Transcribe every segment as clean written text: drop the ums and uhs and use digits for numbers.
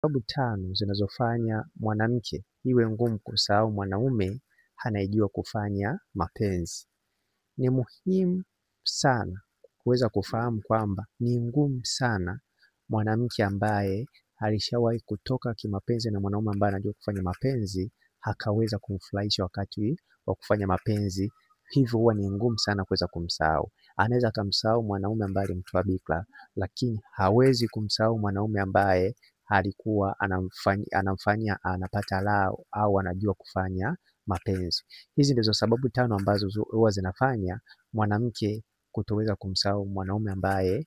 Sababu 5 zinazofanya mwanamke iwe ngumu kumsahau mwanaume anayejua kufanya mapenzi. Ni muhimu sana kuweza kufahamu kwamba ni ngumu sana mwanamke ambaye alishawahi kutoka kimapenzi na mwanaume ambaye anajua kufanya mapenzi akaweza kumfurahisha wakati wa kufanya mapenzi. Hivyo huwa ni ngumu sana kuweza kumsahau. Anaweza akamsahau mwanaume ambaye alimtoa bikra, lakini hawezi kumsahau mwanaume ambaye alikuwa anamfanyia anapata raha au anajua kufanya mapenzi. Hizi ndizo sababu 5 ambazo huwa zinafanya mwanamke kutoweza kumsahau mwanaume ambaye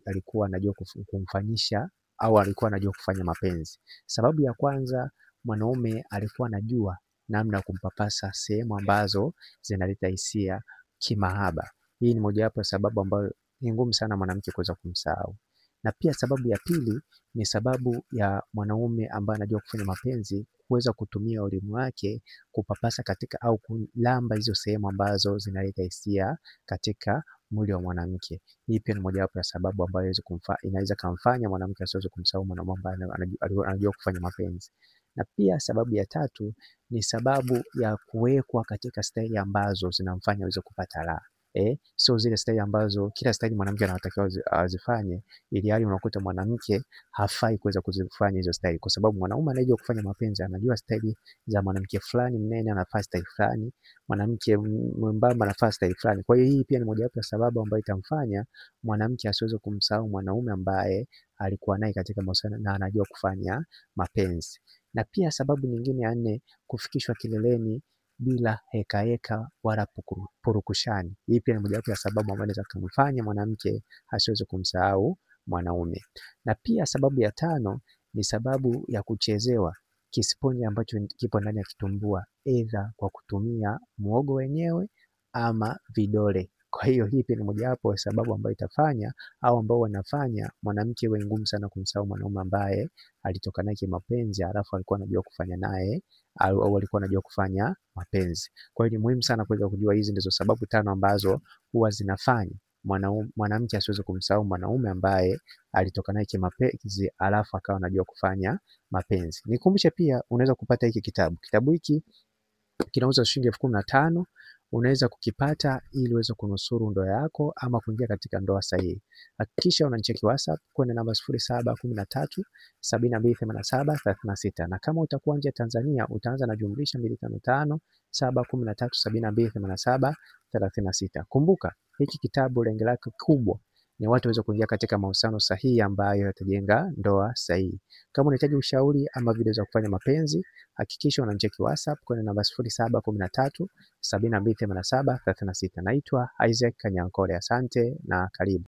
alikuwa anajua kumfanyisha au alikuwa anajua kufanya mapenzi. Sababu ya kwanza, mwanaume alikuwa anajua namna ya kumpapasa sehemu ambazo zinaleta hisia kimahaba. Hii ni mojawapo ya sababu ambayo ni ngumu sana mwanamke kuweza kumsahau. Na pia sababu ya pili ni sababu ya mwanaume ambaye anajua kufanya mapenzi kuweza kutumia ulimi wake kupapasa katika au kulamba hizo sehemu ambazo zinaleta hisia katika mwili wa mwanamke. Hii pia ni mojawapo ya sababu ambayo inaweza kumfanya mwanamke asiweze kumsahau mwanaume ambaye anajua kufanya mapenzi. Na pia sababu ya 3 ni sababu ya kuwekwa katika staili ambazo zinamfanya aweze kupata raha. Sio zile staili ambazo kila staili mwanamke anatakiwa azifanye, ili hali unakuta mwanamke hafai kuweza kuzifanya hizo staili, kwa sababu mwanaume anayejua kufanya mapenzi anajua staili za mwanamke fulani mnene anafaa staili fulani, mwanamke mwembamba anafaa staili fulani. Kwa hiyo hii pia ni mojawapo ya sababu ambayo itamfanya mwanamke asiweze kumsahau mwanaume ambaye alikuwa naye katika mahusiano na anajua kufanya mapenzi. Na pia sababu nyingine ya 4, kufikishwa kileleni bila hekaheka wala purukushani. Hii pia ni mojawapo ya sababu ambayo inaweza kumfanya mwanamke asiweze kumsahau mwanaume. Na pia sababu ya 5 ni sababu ya kuchezewa kisponji ambacho kipo ndani ya kitumbua, aidha kwa kutumia muhogo wenyewe ama vidole. Kwa hiyo hii pia ni mojawapo ya sababu ambayo itafanya au ambao wanafanya mwanamke iwe ngumu sana kumsahau mwanaume ambaye alitoka naye kimapenzi alafu alikuwa anajua kufanya naye au alikuwa anajua kufanya mapenzi. Kwa hiyo ni muhimu sana kuweza kujua hizi ndizo sababu 5 ambazo huwa zinafanya mwanamke asiweze kumsahau mwanaume ambaye alitoka naye kimapenzi alafu akawa anajua kufanya mapenzi. Nikumbushe pia unaweza kupata hiki kitabu. Kitabu hiki kinauzwa shilingi 15,000. Unaweza kukipata ili uweze kunusuru ndoa yako ama kuingia katika ndoa sahihi. Hakikisha unanicheki WhatsApp kwenda namba 0713 7287 36, na kama utakuwa nje ya Tanzania utaanza na jumlisha 255 713 7287 36. Kumbuka hiki kitabu lengo lake kubwa ni watu waweze kuingia katika mahusiano sahihi ambayo yatajenga ndoa sahihi. Kama unahitaji ushauri ama video za kufanya mapenzi, hakikisha unanicheki WhatsApp kwenda namba 0713 7287 36. Naitwa Isaac Kanyankole. Asante na karibu.